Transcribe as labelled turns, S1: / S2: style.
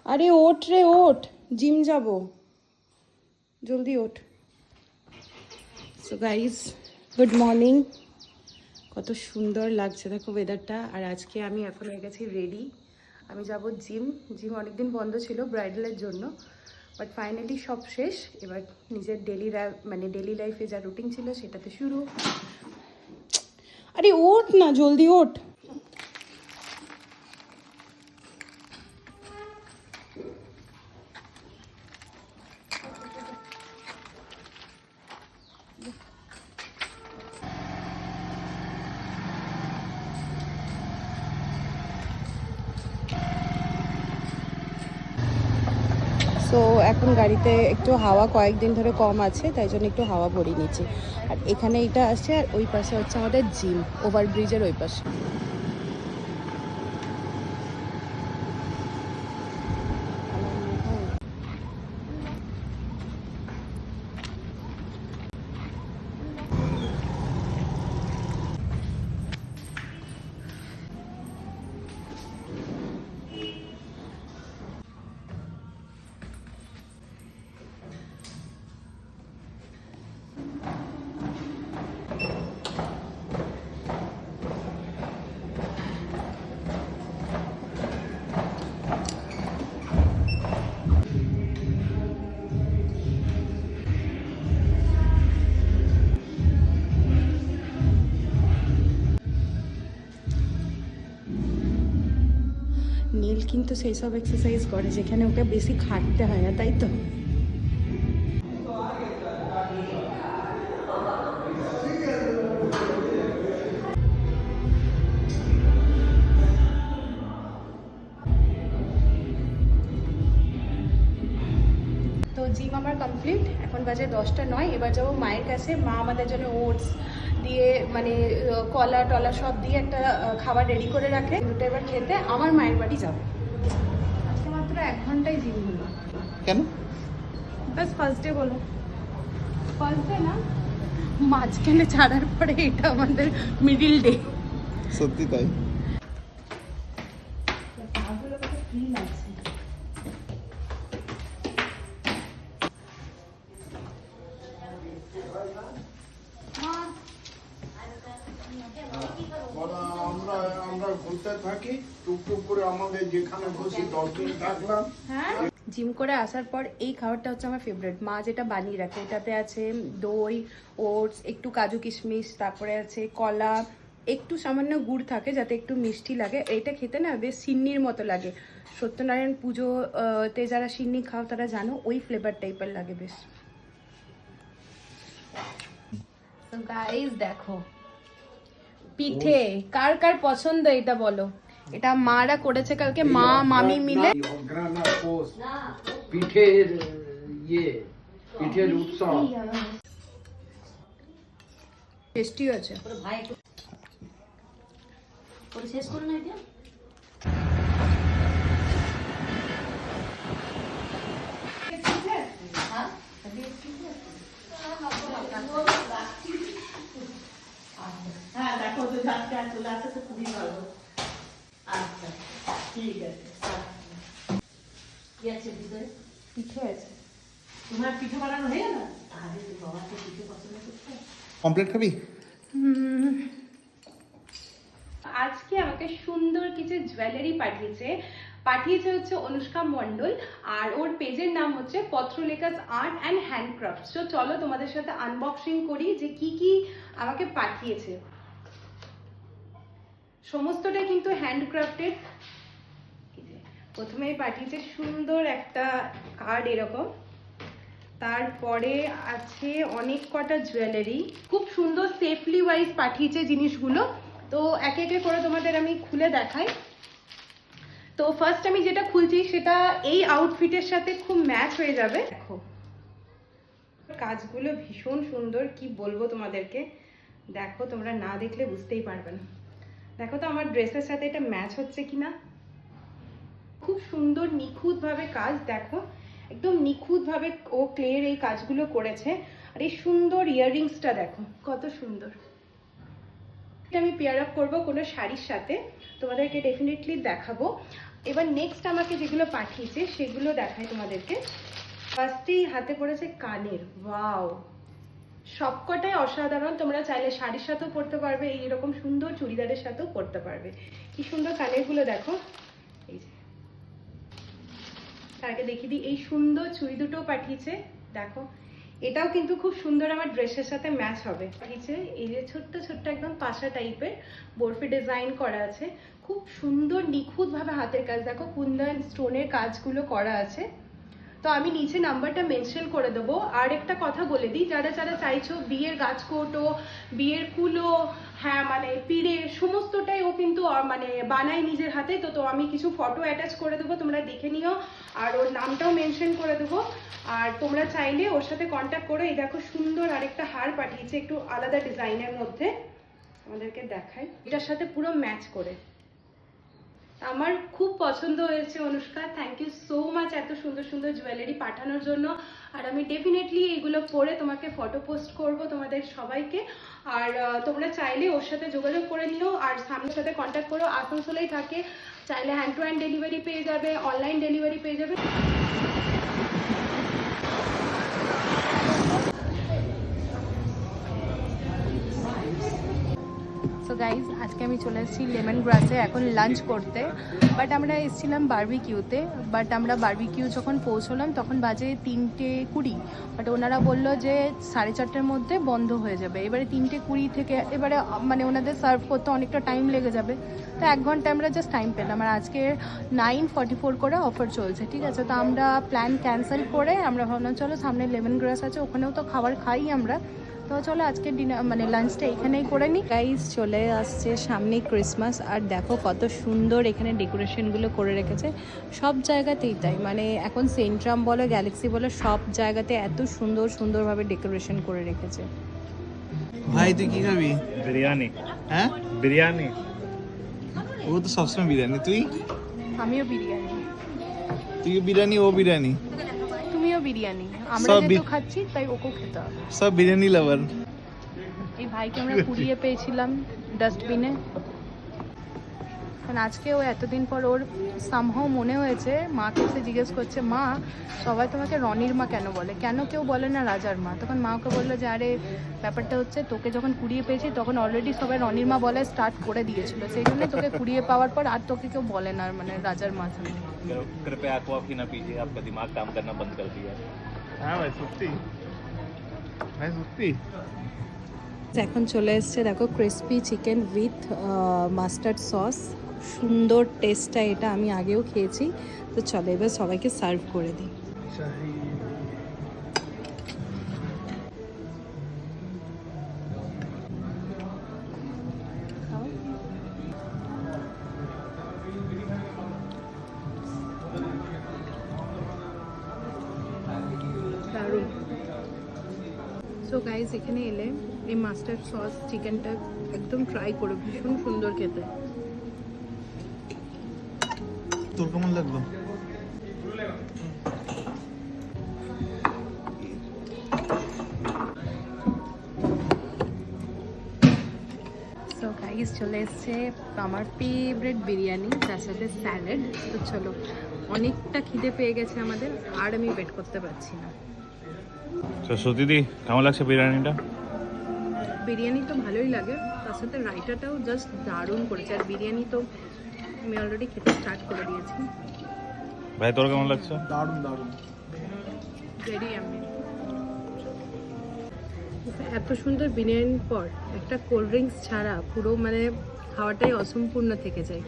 S1: আরে ওঠ রে ওঠ, জিম যাব, জলদি ওঠ। So guys, good morning. কত সুন্দর লাগছে দেখো ওয়েদারটা। আর আজকে আমি এখন হয়ে গেছি রেডি, আমি যাব জিম। জিম অনেকদিন বন্ধ ছিল ব্রাইডালের জন্য, বাট ফাইনালি সব শেষ। এবার নিজের ডেলি লাইফে যা রুটিন ছিল সেটাতে শুরু। আরে ওঠ না, জলদি ওঠ। সো এখন গাড়িতে একটু হাওয়া কয়েকদিন ধরে কম আছে, তাই জন্য একটু হাওয়া ভরিয়ে নিচ্ছি। আর এখানে এটা আছে, আর ওই পাশে হচ্ছে আমাদের জিম, ওভারব্রিজের ওই পাশে। নীল কিন্তু সেই সব এক্সারসাইজ করে যেখানে ওকে বেশি খাটতে হয় না, তাই তো? তো জিম আমার কমপ্লিট, এখন বাজে 10টা 9। এবার যাবো মায়ের কাছে। মা আমাদের জন্য ওটস দিয়ে মানে কলা টলা সব দিয়ে একটা খাবার রেডি করে রাখে, দুটো এবার খেতে আমার মায়ের বাড়ি যাবো। আজকে মাত্র 1 ঘন্টায় জিম হলো।
S2: কেন?
S1: বাস ফার্স্ট ডে বলো, ফার্স্ট ডে না, মাঝখানে ছাড়ার পরে এটা আমাদের মিডিল ডে।
S2: সত্যি তাই।
S3: আমরা ঘুরতে থাকি টুকটুক করে, আমাদের যেখানে বসি 10 দিন থাকলাম।
S1: হ্যাঁ, জিম করে আসার পর এই খাবারটা হচ্ছে আমার ফেভারিট। মা যেটা বানিয়ে রাখে, এটাতে আছে দই, ওটস, একটু কাজু কিশমিশ, তারপরে আছে কলা, একটু সামান্য গুড় থাকে যাতে একটু মিষ্টি লাগে। এইটা খেতে না বেশ সিন্নির মতো লাগে। সত্যনারায়ণ পুজোতে যারা সিন্নি খাও তারা জানো, ওই ফ্লেভার টাইপের লাগে বেশ। তো গাইস দেখো পিঠে, কার কার পছন্দ এটা বলো। এটা মারা করেছে কালকে, মা মামি মিলে।
S3: অগ্রানা পোষ পিঠের পিঠের উৎসব।
S1: টেস্টি আছে।
S4: শেষ করো না এটা। হ্যাঁ দেখো তো যাচ্ছে আর চলে আসতে তো খুবই ভালো। আচ্ছা ঠিক আছে। কি আছে ভিতরে?
S1: পিঠে আছে।
S4: তোমার পিঠে বানানো হয়ে গেল? আরে তুই বাবাকে পিঠে পছন্দ করতে।
S2: কমপ্লিট খাবি?
S1: আজকে আমাকে সুন্দর কিছু জুয়েলারি পাঠিয়েছে হচ্ছে অনুষ্কা মণ্ডল, আর ওর পেজের নাম হচ্ছে পত্রলেখাস আর্ট অ্যান্ড হ্যান্ডক্রাফট। তো চলো তোমাদের সাথে আনবক্সিং করি যে কি কি আমাকে পাঠিয়েছে। সমস্তটাই কিন্তু হ্যান্ডক্রাফটেড। প্রথমেই পাঠিয়েছে সুন্দর একটা কার্ড এরকম, তারপরে আছে অনেক কটা জুয়েলারি, খুব সুন্দর সেফলি ওয়াইজ পাঠিয়েছে জিনিসগুলো। তো একে একে করে তোমাদের আমি খুলে দেখাই। তো ফার্স্ট আমি যেটা খুলছি সেটা এই আউটফিটের সাথে খুব ম্যাচ হয়ে যাবে। দেখো কাজগুলো ভীষণ সুন্দর, কি বলবো তোমাদেরকে। দেখো, তোমরা না দেখলে বুঝতেই পারবে না। দেখো তো আমার ড্রেসের সাথে এটা ম্যাচ হচ্ছে কিনা। খুব সুন্দর নিখুঁতভাবে কাজ, দেখো একদম নিখুঁতভাবে ও ক্লের এই কাজগুলো করেছে। আর এই সুন্দর ইয়াররিংসটা দেখো কত সুন্দর। এটা আমি পেয়ার আপ করবো কোনো শাড়ির সাথে, তোমাদেরকে ডেফিনেটলি দেখাবো। এবার নেক্সট আমাকে যেগুলো পাঠিয়েছে সেগুলো দেখাই তোমাদেরকে। ফার্স্টেই হাতে পড়েছে কানের, ওয়াও, সবকটাই অসাধারণ। তোমরা চাইলে শাড়ির সাথেও পরতে পারবে, এইরকম সুন্দর চুড়িদারের সাথেও পরতে পারবে। কি সুন্দর কানেরগুলো দেখো। এই যে তাকে দেখিয়ে দিই, এই সুন্দর চুড়ি দুটো পাঠিয়েছে দেখো, এটাও কিন্তু খুব সুন্দর আমার ড্রেসের সাথে ম্যাচ হবে। পাঠিয়েছে এই যে ছোট্ট ছোট্ট একদম পাশা টাইপের বরফি ডিজাইন করা আছে, খুব সুন্দর নিখুঁতভাবে হাতের কাজ, দেখো কুন্দন স্টোনের কাজগুলো করা আছে। তো আমি নিচে নাম্বারটা মেনশন করে দেবো। আর একটা কথা বলে দিই, যারা যারা চাইছো বিয়ের গাছকোটও, বিয়ের কুলো, হ্যাঁ মানে পিড়ে সমস্তটাই ও কিন্তু মানে বানায় নিজের হাতে। তো আমি কিছু ফটো অ্যাটাচ করে দেবো, তোমরা দেখে নিও, আর ওর নামটাও মেনশন করে দেবো। আর তোমরা চাইলে ওর সাথে কন্ট্যাক্ট করো। এই দেখো সুন্দর আরেকটা হার পাঠিয়েছে একটু আলাদা ডিজাইনের মধ্যে, আমাদেরকে দেখাই, এটার সাথে পুরো ম্যাচ করে। আমার খুব পছন্দ হয়েছে Anushka, thank you so much এত সুন্দর সুন্দর জুয়েলারি পাঠানোর জন্য। আর আমি ডেফিনেটলি এগুলো পরে তোমাকে ফটো পোস্ট করব তোমাদের সবাইকে। আর তোমরা চাইলে ওর সাথে যোগাযোগ করে নিও, আর সামনের সাথে কন্ট্যাক্ট করো, আসানসোলেই থাকে, চাইলে হ্যান্ড টু হ্যান্ড ডেলিভারি পেয়ে যাবে, অনলাইন ডেলিভারি পেয়ে যাবে। সো গাইজ, আজকে আমি চলে এসেছি লেমন গ্রাসে এখন লাঞ্চ করতে। বাট আমরা এসেছিলাম বারবিকিউতে, বাট আমরা বারবিকিউ যখন পৌঁছলাম তখন বাজে 3:20। বাট ওনারা বললো যে 4:30টার মধ্যে বন্ধ হয়ে যাবে। এবারে 3:20 থেকে এবারে মানে ওনাদের সার্ভ করতে অনেকটা টাইম লেগে যাবে, তো 1 ঘন্টা আমরা জাস্ট টাইম পেলাম। আর আজকে 9:44 করে অফার চলছে, ঠিক আছে। তো আমরা প্ল্যান ক্যান্সেল করে আমরা ভাবলাম চলো সামনে লেমন গ্রাস আছে, ওখানেও তো খাবার খাই আমরা, তো চলো আজকে ডিনার মানে লাঞ্চটা এখানেই করে নিই। গাইজ চলে আসছে সামনে ক্রিসমাস, আর দেখো কত সুন্দর এখানে ডেকোরেশনগুলো করে রেখেছে। সব জায়গাতেই তাই, মানে এখন সেন্ট্রাম বলো গ্যালাক্সি বলো সব জায়গাতে এত সুন্দর সুন্দরভাবে ডেকোরেশন করে রেখেছে।
S2: ভাই তুই কি খাবি?
S5: বিরিয়ানি।
S2: হ্যাঁ
S5: বিরিয়ানি।
S2: ও তো সবসময় বিরিয়ানি, তুই?
S1: আমিও বিরিয়ানি।
S2: তুই বিরিয়ানি, ও বিরিয়ানি,
S1: তুমিও বিরিয়ানি। আমরা
S2: সব
S1: যেহেতু খাচ্ছি তাই ওকেও খেতে হবে।
S2: সব বিরিয়ানি লাভার।
S1: এই ভাইকে আমরা কুড়িয়ে পেয়েছিলাম ডাস্টবিনে, কারণ আজকে ও এতদিন পর ওর সামহাও মনে হয়েছে, মাকে এসে জিজ্ঞেস করছে, মা সবাই তোমাকে রনির মা কেন বলে, কেন কেউ বলে না রাজার মা? তখন মা ওকে বললো যে আরে ব্যাপারটা হচ্ছে তোকে যখন কুড়িয়ে পেয়েছি তখন অলরেডি সবাই রনির মা বলে স্টার্ট করে দিয়েছিল, সেই জন্য তোকে কুড়িয়ে পাওয়ার পর আর তোকে কেউ বলে না মানে রাজার মা।
S5: कृपया कॉफी ना पीजिए, आपका दिमाग काम करना बंद कर दिया।
S2: হ্যাঁ ভাই সত্যি, ভাই সত্যি।
S1: এখন চলে এসছে দেখো crispy chicken with mustard sauce, সুন্দর টেস্টটা, এটা আমি আগেও খেয়েছি। তো চলো এবার সবাইকে সার্ভ করে দিই। দারুণ। সো গাইজ এখানে এলে এই মাস্টার্ড সস চিকেনটা একদম ট্রাই করো, ভীষণ সুন্দর খেতে।
S2: তোর কেমন লাগলো?
S1: সো গাইজ চলে এসছে আমার ফেভারিট বিরিয়ানি, তার সাথে স্যালাড। তো চলো, অনেকটা খিদে পেয়ে গেছে আমাদের, আর আমি ওয়েট করতে পারছি না।
S5: তো সত্যি কেমন লাগছে বিরিয়ানিটা?
S1: বিরিয়ানি তো ভালোই লাগে, তার সাথে রাইতাটাও জাস্ট দারুণ করেছে। আর বিরিয়ানি তো আমি অলরেডি খেতে স্টার্ট করে দিয়েছি।
S5: ভাই তোর কেমন লাগছে?
S2: দারুণ দারুণ।
S1: Very yummy. এত সুন্দর বিরিয়ানির পর একটা কোল্ড ড্রিঙ্কস ছাড়া পুরো মানে খাওয়াটাই অসম্পূর্ণ থেকে যায়।